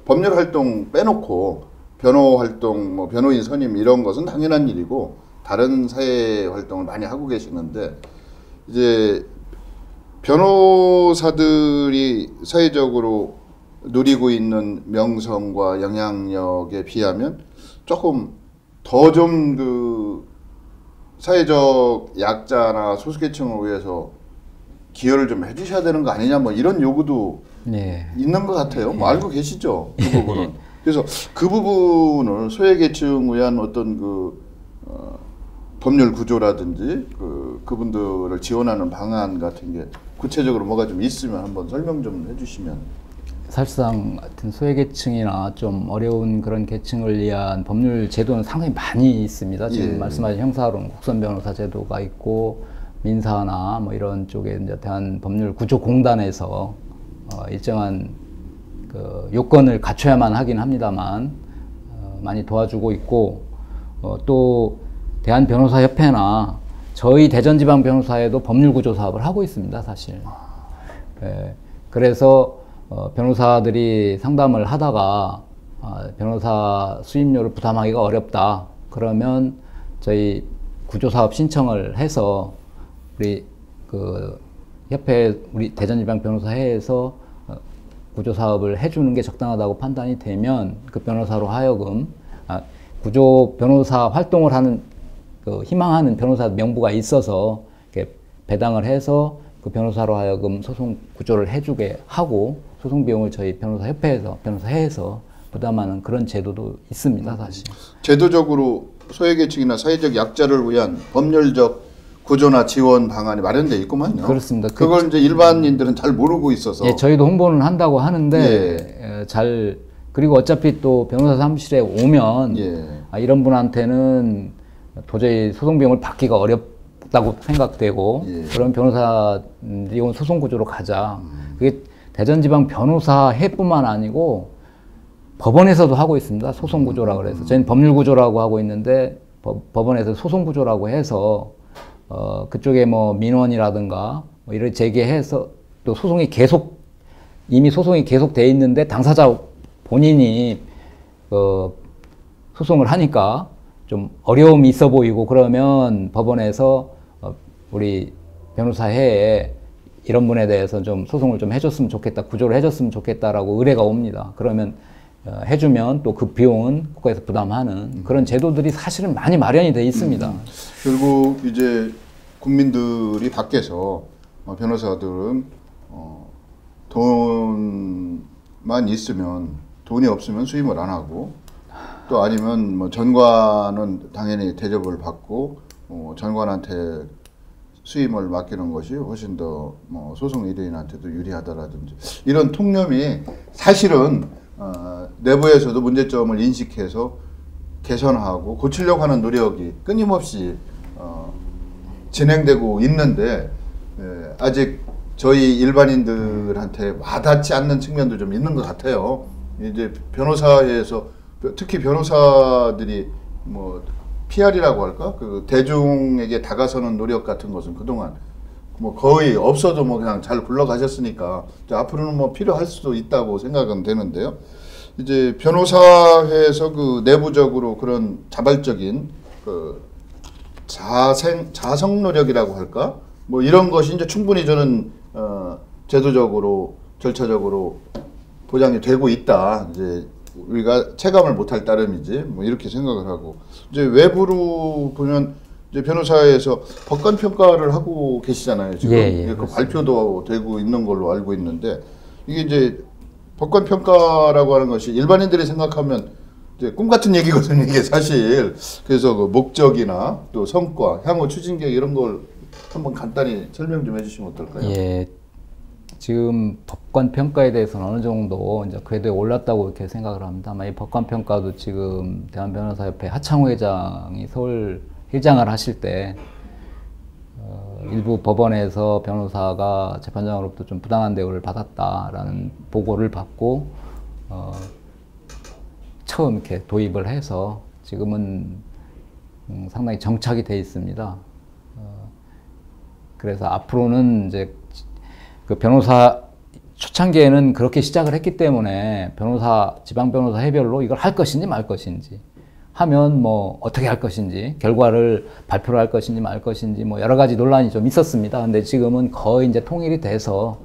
법률 활동 빼놓고 변호 활동, 뭐 변호인 선임 이런 것은 당연한 일이고 다른 사회 활동을 많이 하고 계시는데 이제 변호사들이 사회적으로 누리고 있는 명성과 영향력에 비하면 조금 더 좀 그 사회적 약자나 소수계층을 위해서 기여를 좀 해주셔야 되는 거 아니냐 뭐 이런 요구도 있는 것 같아요. 뭐 알고 계시죠? 그 부분은. 그래서 그 부분을 소외계층을 위한 어떤 법률 구조라든지 그분들을 지원하는 방안 같은 게 구체적으로 뭐가 좀 있으면 한번 설명 좀 해주시면. 사실상 같은 소외계층이나 좀 어려운 그런 계층을 위한 법률 제도는 상당히 많이 있습니다. 지금 말씀하신 형사로는 국선 변호사 제도가 있고 민사나 뭐 이런 쪽에 이제 대한 법률 구조공단에서 일정한 그 요건을 갖춰야만 하긴 합니다만 많이 도와주고 있고 또 대한변호사협회나 저희 대전지방변호사에도 법률구조 사업을 하고 있습니다, 사실. 그래서 변호사들이 상담을 하다가 변호사 수임료를 부담하기가 어렵다. 그러면 저희 구조사업 신청을 해서 우리 그 협회 우리 대전지방변호사회에서 구조 사업을 해주는 게 적당하다고 판단이 되면 그 변호사로 하여금 구조 변호사 활동을 하는 희망하는 변호사 명부가 있어서 이렇게 배당을 해서 그 변호사로 하여금 소송 구조를 해주게 하고 소송 비용을 저희 변호사회에서 부담하는 그런 제도도 있습니다, 사실. 제도적으로 소외계층이나 사회적 약자를 위한 법률적 구조나 지원 방안이 마련되어 있구만요. 그렇습니다. 그걸 이제 일반인들은 잘 모르고 있어서. 예, 저희도 홍보는 한다고 하는데 그리고 어차피 또 변호사 사무실에 오면 이런 분한테는 도저히 소송 비용을 받기가 어렵다고 생각되고 그런 변호사들이 온 소송 구조로 가자. 그게 대전지방 변호사회뿐만 아니고 법원에서도 하고 있습니다. 소송 구조라 그래서 저희는 법률 구조라고 하고 있는데 법원에서 소송 구조라고 해서 그쪽에 뭐 민원이라든가 뭐 이를 제기해서 또 이미 소송이 계속돼 있는데 당사자 본인이 소송을 하니까 좀 어려움이 있어 보이고 그러면 법원에서 우리 변호사회에 이런 분에 대해서 좀 소송을 좀 해줬으면 좋겠다, 구조를 해줬으면 좋겠다라고 의뢰가 옵니다. 그러면 해주면 또 그 비용은 국가에서 부담하는 그런 제도들이 사실은 많이 마련이 돼 있습니다. 결국 이제 국민들이 밖에서 변호사들은 돈만 있으면 돈이 없으면 수임을 안 하고 또 아니면 뭐 전관은 당연히 대접을 받고 전관한테 수임을 맡기는 것이 훨씬 더 뭐 소송 의뢰인한테도 유리하다라든지 이런 통념이 사실은 내부에서도 문제점을 인식해서 개선하고 고치려고 하는 노력이 끊임없이 진행되고 있는데 아직 저희 일반인들한테 와닿지 않는 측면도 좀 있는 것 같아요. 이제 변호사에서 특히 변호사들이 뭐 PR이라고 할까? 그 대중에게 다가서는 노력 같은 것은 그동안 뭐 거의 없어도 뭐 그냥 잘 굴러가셨으니까 앞으로는 뭐 필요할 수도 있다고 생각은 되는데요. 이제 변호사회에서 그 내부적으로 그런 자발적인 그 자성 노력이라고 할까? 뭐 이런 것이 이제 충분히 저는 제도적으로 절차적으로 보장이 되고 있다. 이제 우리가 체감을 못할 따름이지 뭐 이렇게 생각을 하고 이제 외부로 보면 이제 변호사에서 법관 평가를 하고 계시잖아요. 지금 그 발표도 되고 있는 걸로 알고 있는데 이게 이제 법관 평가라고 하는 것이 일반인들이 생각하면 이제 꿈 같은 얘기거든요. 이게 사실 그래서 그 목적이나 또 성과, 향후 추진 계획 이런 걸 한번 간단히 설명 좀 해주시면 어떨까요? 예. 지금 법관 평가에 대해서는 어느 정도 이제 궤도에 올랐다고 이렇게 생각을 합니다. 아마 이 법관 평가도 지금 대한변호사협회 하창호 회장이 서울 회장을 하실 때 일부 법원에서 변호사가 재판장으로부터 좀 부당한 대우를 받았다라는 보고를 받고 처음 이렇게 도입을 해서 지금은 상당히 정착이 돼 있습니다. 그래서 앞으로는 이제 그 변호사 초창기에는 그렇게 시작을 했기 때문에 지방 변호사 해별로 이걸 할 것인지 말 것인지 하면 뭐 어떻게 할 것인지 결과를 발표를 할 것인지 말 것인지 뭐 여러 가지 논란이 좀 있었습니다. 근데 지금은 거의 이제 통일이 돼서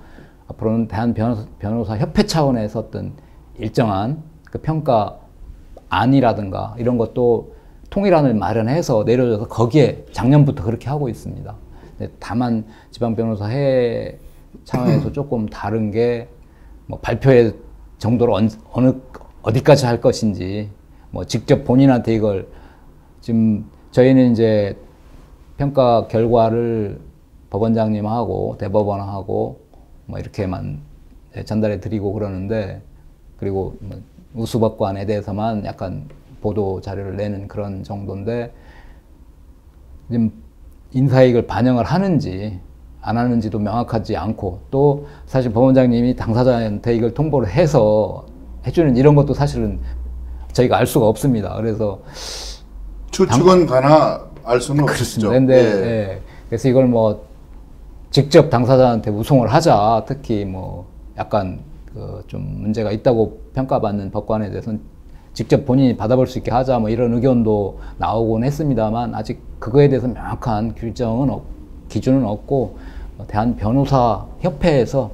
앞으로는 대한 변호사 협회 차원에서 어떤 일정한 그 평가 안이라든가 이런 것도 통일안을 마련해서 내려져서 거기에 작년부터 그렇게 하고 있습니다. 다만 지방 변호사 회 차원에서 조금 다른 게 뭐 발표의 정도로 어디까지 할 것인지 뭐 직접 본인한테 이걸 지금 저희는 이제 평가 결과를 법원장님하고 대법원하고 뭐 이렇게만 전달해 드리고 그러는데 그리고 뭐 우수법관에 대해서만 약간 보도 자료를 내는 그런 정도인데 지금 인사이익을 반영을 하는지 안 하는지도 명확하지 않고 또 사실 법원장님이 당사자한테 이걸 통보를 해서 해주는 이런 것도 사실은 저희가 알 수가 없습니다. 그래서 추측은 가나 알 수는 없죠. 그런데 그래서 이걸 뭐 직접 당사자한테 우송을 하자. 특히 뭐 약간 좀 문제가 있다고 평가받는 법관에 대해서는 직접 본인이 받아볼 수 있게 하자. 뭐 이런 의견도 나오곤 했습니다만 아직 그거에 대해서 명확한 규정은 기준은 없고 대한변호사협회에서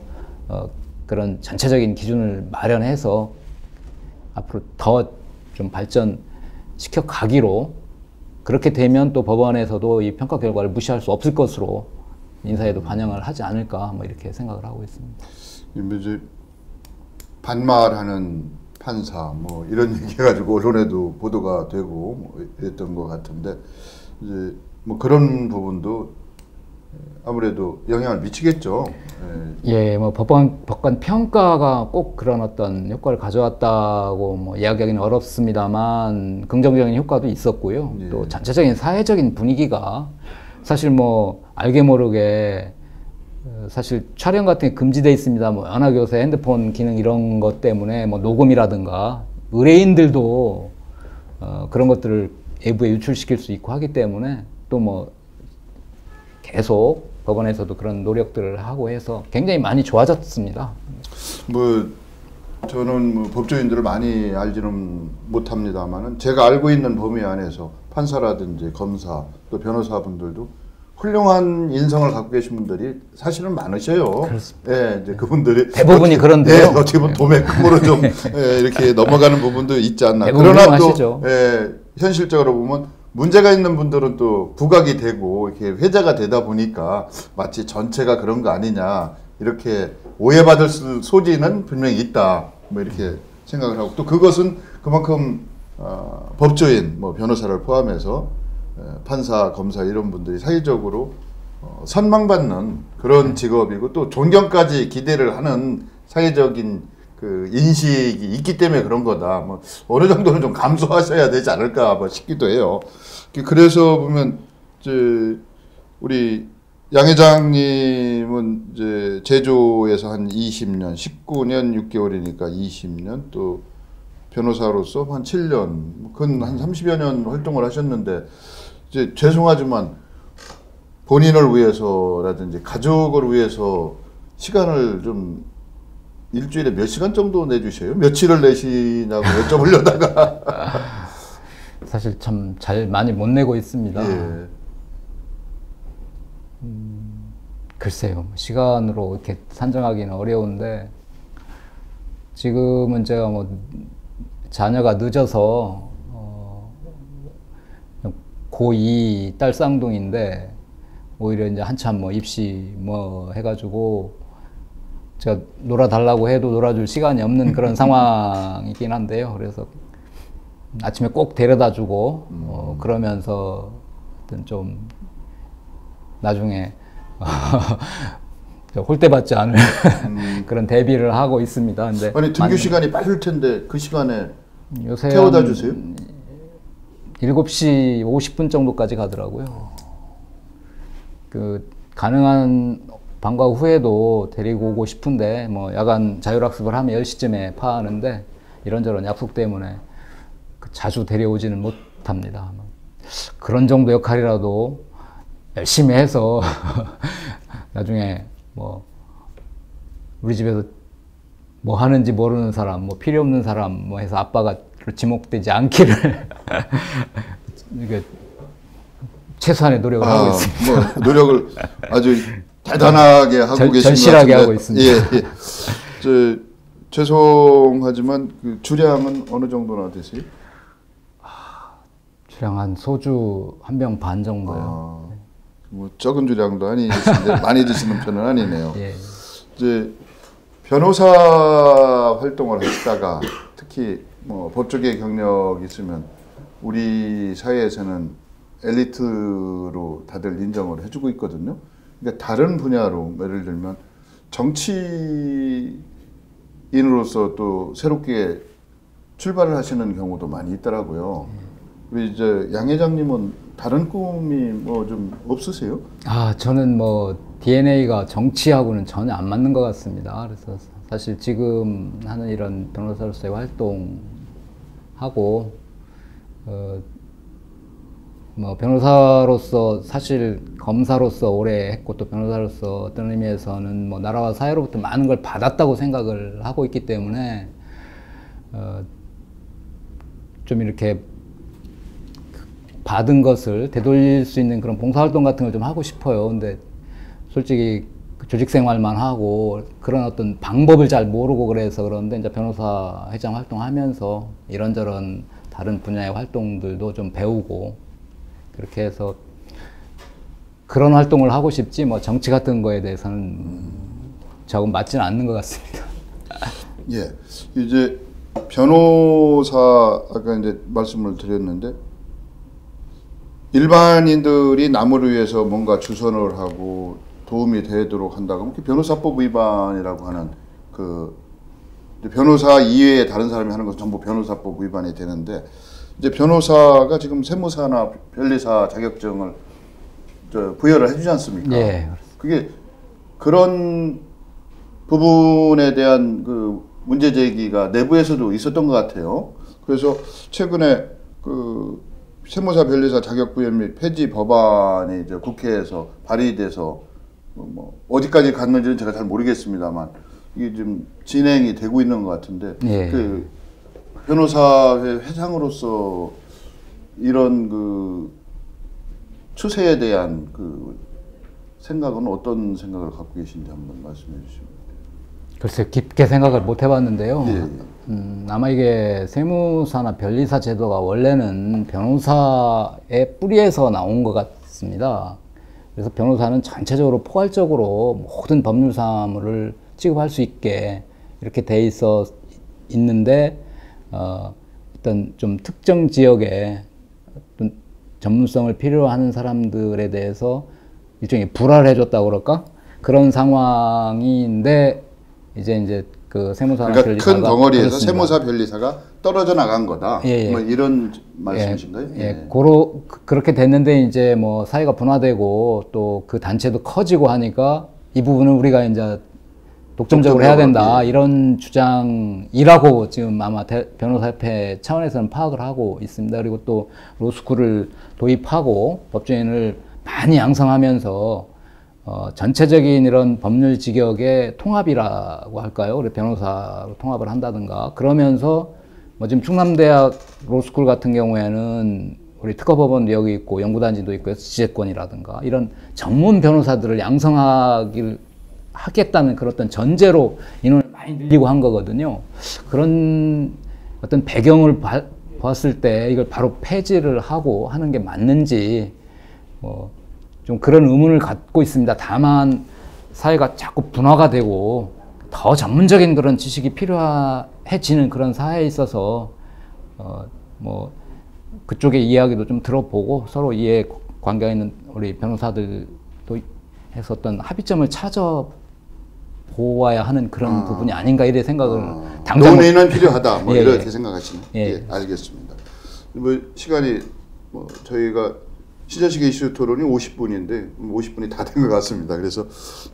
그런 전체적인 기준을 마련해서 앞으로 더 좀 발전시켜 가기로, 그렇게 되면 또 법원에서도 이 평가 결과를 무시할 수 없을 것으로 인사에도 반영을 하지 않을까 뭐 이렇게 생각을 하고 있습니다. 이제 반말하는 판사 뭐 이런 얘기해가지고 언론에도 보도가 되고 뭐 이랬던 것 같은데 이제 뭐 그런 부분도 아무래도 영향을 미치겠죠. 예, 뭐 법관 평가가 꼭 그런 어떤 효과를 가져왔다고 뭐 이야기하기는 어렵습니다만 긍정적인 효과도 있었고요. 예. 또 전체적인 사회적인 분위기가 사실 뭐 알게 모르게 사실 촬영 같은 게 금지돼 있습니다. 뭐 연합교사 핸드폰 기능 이런 것 때문에 뭐 녹음이라든가 의뢰인들도 그런 것들을 외부에 유출시킬 수 있고 하기 때문에 또 뭐 계속 법원에서도 그런 노력들을 하고 해서 굉장히 많이 좋아졌습니다. 뭐 저는 뭐 법조인들을 많이 알지는 못합니다만은 제가 알고 있는 범위 안에서 판사라든지 검사 또 변호사분들도 훌륭한 인성을 갖고 계신 분들이 사실은 많으셔요. 그렇습니다. 예, 이제 그분들이 대부분이 그런데요. 예, 어떻게 보면 도매금으로 좀 예, 이렇게 넘어가는 부분도 있지 않나. 대부분 그러나 훌륭하시죠. 또 예, 현실적으로 보면 문제가 있는 분들은 또 부각이 되고 이렇게 회자가 되다 보니까 마치 전체가 그런 거 아니냐 이렇게 오해받을 소지는 분명히 있다. 뭐 이렇게 생각을 하고 또 그것은 그만큼 법조인, 뭐 변호사를 포함해서 판사, 검사 이런 분들이 사회적으로 선망받는 그런 직업이고 또 존경까지 기대를 하는 사회적인 그 인식이 있기 때문에 그런 거다. 뭐 어느 정도는 좀 감수하셔야 되지 않을까 뭐 싶기도 해요. 그래서 보면 이제 우리 양 회장님은 이제 제조에서 한 20년, 19년 6개월이니까 20년 또 변호사로서 한 7년, 근 한 30여 년 활동을 하셨는데 이제 죄송하지만 본인을 위해서라든지 가족을 위해서 시간을 좀 일주일에 몇 시간 정도 내주셔요? 며칠을 내시냐고 여쭤보려다가 사실 참 잘 많이 못 내고 있습니다. 예. 글쎄요, 시간으로 이렇게 산정하기는 어려운데 지금은 제가 뭐 자녀가 늦어서 고2 딸 쌍둥이인데 오히려 이제 한참 뭐 입시 뭐 해가지고 제가 놀아달라고 해도 놀아줄 시간이 없는 그런 상황이긴 한데요. 그래서 아침에 꼭 데려다주고 그러면서 좀 나중에 홀대받지 않을 그런 대비를 하고 있습니다. 근데 아니 등교 시간이 빠를 텐데 그 시간에 요새 태워다 주세요? 7시 50분 정도까지 가더라고요. 그 가능한 방과 후에도 데리고 오고 싶은데 뭐 야간 자율학습을 하면 10시쯤에 파하는데 이런저런 약속 때문에 자주 데려오지는 못합니다. 그런 정도 역할이라도 열심히 해서 나중에 뭐 우리 집에서 뭐 하는지 모르는 사람, 뭐 필요 없는 사람 뭐 해서 아빠가 지목되지 않기를 이게 최소한의 노력을 하고 있습니다. 뭐 노력을 아주 대단하게 하고 계신 것 절실하게 같은데. 하고 있습니다. 예, 예. 죄송하지만 그 주량은 어느 정도나 되세요? 주량 한 소주 한 병 반 정도요. 뭐 적은 주량도 아니신데 많이 드시는 편은 아니네요. 예. 이제 변호사 활동을 하시다가 특히 뭐 법조계 경력이 있으면 우리 사회에서는 엘리트로 다들 인정을 해주고 있거든요. 그러니까 다른 분야로 예를 들면 정치인으로서 또 새롭게 출발을 하시는 경우도 많이 있더라고요. 우리 이제 양 회장님은 다른 꿈이 뭐 좀 없으세요? 저는 뭐 DNA가 정치하고는 전혀 안 맞는 것 같습니다. 그래서 사실 지금 하는 이런 변호사로서의 활동하고 뭐 변호사로서 사실 검사로서 오래 했고 또 변호사로서 어떤 의미에서는 뭐 나라와 사회로부터 많은 걸 받았다고 생각을 하고 있기 때문에 좀 이렇게 받은 것을 되돌릴 수 있는 그런 봉사활동 같은 걸 좀 하고 싶어요. 근데 솔직히 조직 생활만 하고 그런 어떤 방법을 잘 모르고 그래서 그런데 이제 변호사 회장 활동하면서 이런저런 다른 분야의 활동들도 좀 배우고 그렇게 해서 그런 활동을 하고 싶지 뭐 정치 같은 거에 대해서는 조금 맞지는 않는 것 같습니다. 예, 이제 변호사 아까 이제 말씀을 드렸는데 일반인들이 남을 위해서 뭔가 주선을 하고 도움이 되도록 한다고 하면 변호사법 위반이라고 하는 그 변호사 이외에 다른 사람이 하는 것은 전부 변호사법 위반이 되는데 이제 변호사가 지금 세무사나 변리사 자격증을 부여를 해주지 않습니까? 예. 그게 그런 부분에 대한 그 문제 제기가 내부에서도 있었던 것 같아요. 그래서 최근에 그 세무사 변리사 자격 부여 및 폐지 법안이 이제 국회에서 발의돼서 뭐 어디까지 갔는지는 제가 잘 모르겠습니다만 이게 지금 진행이 되고 있는 것 같은데 예. 그 변호사회 회장으로서 이런 그 추세에 대한 그 생각은 어떤 생각을 갖고 계신지 한번 말씀해 주시면. 글쎄 깊게 생각을 못 해봤는데요. 예. 아마 이게 세무사나 변리사 제도가 원래는 변호사의 뿌리에서 나온 것 같습니다. 그래서 변호사는 전체적으로 포괄적으로 모든 법률 사무를 취급할 수 있게 이렇게 돼 있는데 어떤 좀 특정 지역에 어떤 전문성을 필요로 하는 사람들에 대해서 일종의 불화를 해줬다고 그럴까? 그런 상황인데 이제 그 세무사나 그러니까 변리사가 큰 덩어리에서 그렇습니다. 세무사 변리사가 떨어져 나간 거다. 예, 예. 뭐 이런 말씀이신가요? 예. 그렇게 됐는데 이제 뭐 사회가 분화되고 또 그 단체도 커지고 하니까 이 부분은 우리가 이제 독점적으로 해야 된다. 예. 이런 주장이라고 지금 아마 변호사협회 차원에서는 파악을 하고 있습니다. 그리고 또 로스쿨을 도입하고 법조인을 많이 양성하면서 전체적인 이런 법률 직역의 통합이라고 할까요? 그래 변호사로 통합을 한다든가 그러면서 뭐 지금 충남대학 로스쿨 같은 경우에는 우리 특허법원도 여기 있고 연구단지도 있고 지재권이라든가 이런 전문 변호사들을 양성하길 하겠다는 그런 어떤 전제로 인원을 많이 늘리고 한 거거든요. 그런 어떤 배경을 봤을 때 이걸 바로 폐지를 하고 하는 게 맞는지 좀 그런 의문을 갖고 있습니다. 다만 사회가 자꾸 분화가 되고 더 전문적인 그런 지식이 필요해지는 그런 사회에 있어서 뭐 그쪽의 이야기도 좀 들어보고 서로 이해 관계가 있는 우리 변호사들도 해서 어떤 합의점을 찾아 보아야 하는 그런 부분이 아닌가 이래 생각을 당장 논의는 필요하다. 뭐 예, 이렇게 예. 생각하시는. 예. 예, 알겠습니다. 뭐 시간이 뭐 저희가 시저식의 이슈 토론이 50분인데 50분이 다 된 것 같습니다. 그래서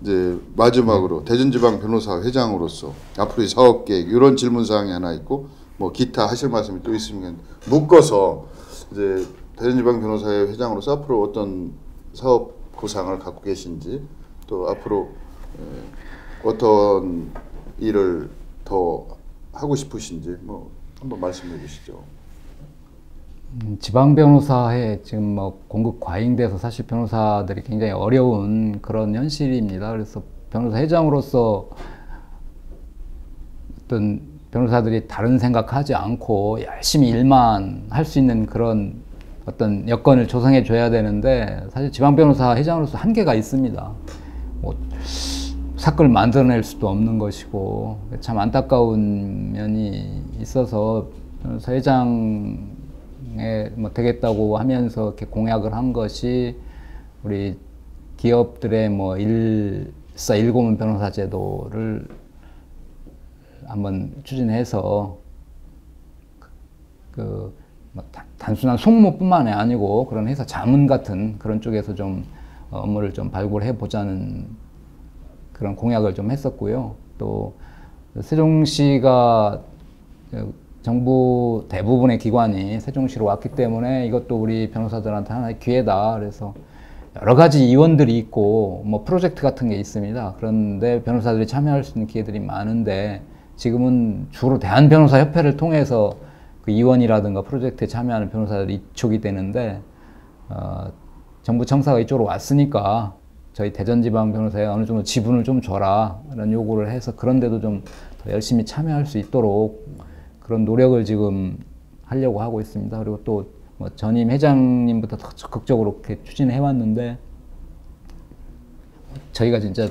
이제 마지막으로 대전지방 변호사 회장으로서 앞으로의 사업 계획 이런 질문 사항이 하나 있고 뭐 기타 하실 말씀이 또 있으면 묶어서 이제 대전지방 변호사회 회장으로서 앞으로 어떤 사업 구상을 갖고 계신지 또 앞으로 어떤 일을 더 하고 싶으신지 뭐 한번 말씀해 주시죠. 지방 변호사에 지금 뭐 공급 과잉돼서 사실 변호사들이 굉장히 어려운 그런 현실입니다. 그래서 변호사 회장으로서 어떤 변호사들이 다른 생각하지 않고 열심히 일만 할 수 있는 그런 어떤 여건을 조성해 줘야 되는데 사실 지방 변호사 회장으로서 한계가 있습니다. 뭐 사건을 만들어낼 수도 없는 것이고 참 안타까운 면이 있어서 변호사 회장에 뭐 되겠다고 하면서 이렇게 공약을 한 것이 우리 기업들의 뭐 일사일고문 변호사 제도를 한번 추진해서 뭐 단순한 송무뿐만이 아니고 그런 회사 자문 같은 그런 쪽에서 좀 업무를 좀 발굴해 보자는 그런 공약을 좀 했었고요. 또 세종시가 정부 대부분의 기관이 세종시로 왔기 때문에 이것도 우리 변호사들한테 하나의 기회다. 그래서 여러 가지 이원들이 있고 뭐 프로젝트 같은 게 있습니다. 그런데 변호사들이 참여할 수 있는 기회들이 많은데 지금은 주로 대한변호사협회를 통해서 그 이원이라든가 프로젝트에 참여하는 변호사들이 이촉이 되는데 정부 청사가 이쪽으로 왔으니까 저희 대전지방 변호사에 어느 정도 지분을 좀 줘라 라는 요구를 해서 그런데도 좀 더 열심히 참여할 수 있도록 그런 노력을 지금 하려고 하고 있습니다. 그리고 또 뭐 전임 회장님부터 더 적극적으로 이렇게 추진해 왔는데 저희가 진짜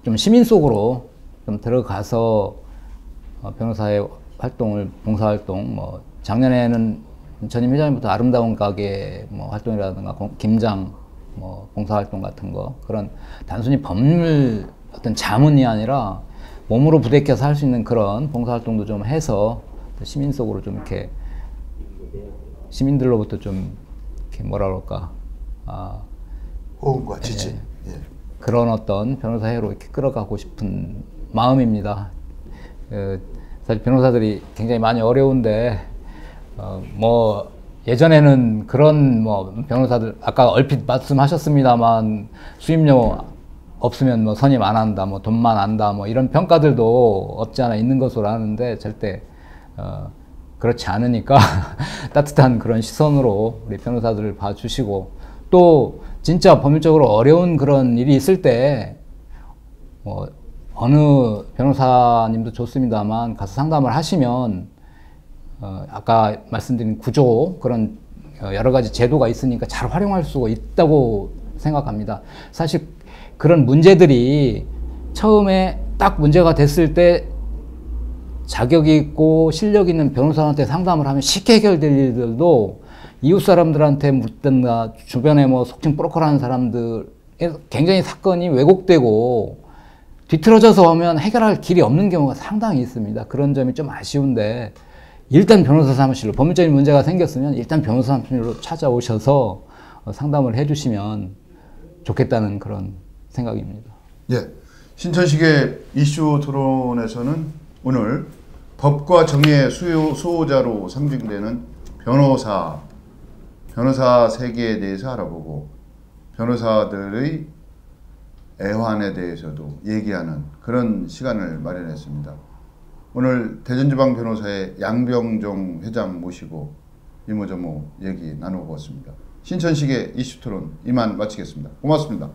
좀 시민 속으로 좀 들어가서 변호사의 활동을, 봉사활동, 뭐 작년에는 전임 회장님부터 아름다운 가게 뭐 활동이라든가 김장 뭐 봉사활동 같은 거, 그런 단순히 법률 어떤 자문이 아니라 몸으로 부대껴서 할 수 있는 그런 봉사활동도 좀 해서 시민 속으로 좀 이렇게 시민들로부터 좀 이렇게 뭐라 그럴까, 호응과 지지. 예. 그런 어떤 변호사회로 이렇게 끌어가고 싶은 마음입니다. 사실 변호사들이 굉장히 많이 어려운데 뭐 예전에는 그런 뭐 변호사들 아까 얼핏 말씀하셨습니다만 수임료 없으면 뭐 선임 안 한다, 뭐 돈만 안다, 뭐 이런 평가들도 없지 않아 있는 것으로 아는데 절대 그렇지 않으니까 따뜻한 그런 시선으로 우리 변호사들을 봐주시고, 또 진짜 법률적으로 어려운 그런 일이 있을 때 뭐 어느 변호사님도 좋습니다만 가서 상담을 하시면 아까 말씀드린 구조, 그런 여러 가지 제도가 있으니까 잘 활용할 수가 있다고 생각합니다. 사실 그런 문제들이 처음에 딱 문제가 됐을 때 자격이 있고 실력 있는 변호사한테 상담을 하면 쉽게 해결될 일들도 이웃 사람들한테 묻든가 주변에 뭐 속칭 브로커라는 사람들 굉장히 사건이 왜곡되고 뒤틀어져서 오면 해결할 길이 없는 경우가 상당히 있습니다. 그런 점이 좀 아쉬운데 일단 변호사 사무실로, 법률적인 문제가 생겼으면 일단 변호사 사무실로 찾아오셔서 상담을 해주시면 좋겠다는 그런 생각입니다. 예. 신천식의 이슈 토론에서는 오늘 법과 정의의 수호자로 상징되는 변호사 세계에 대해서 알아보고 변호사들의 애환에 대해서도 얘기하는 그런 시간을 마련했습니다. 오늘 대전지방 변호사의 양병종 회장 모시고 이모저모 얘기 나눠보았습니다. 신천식의 이슈 토론 이만 마치겠습니다. 고맙습니다.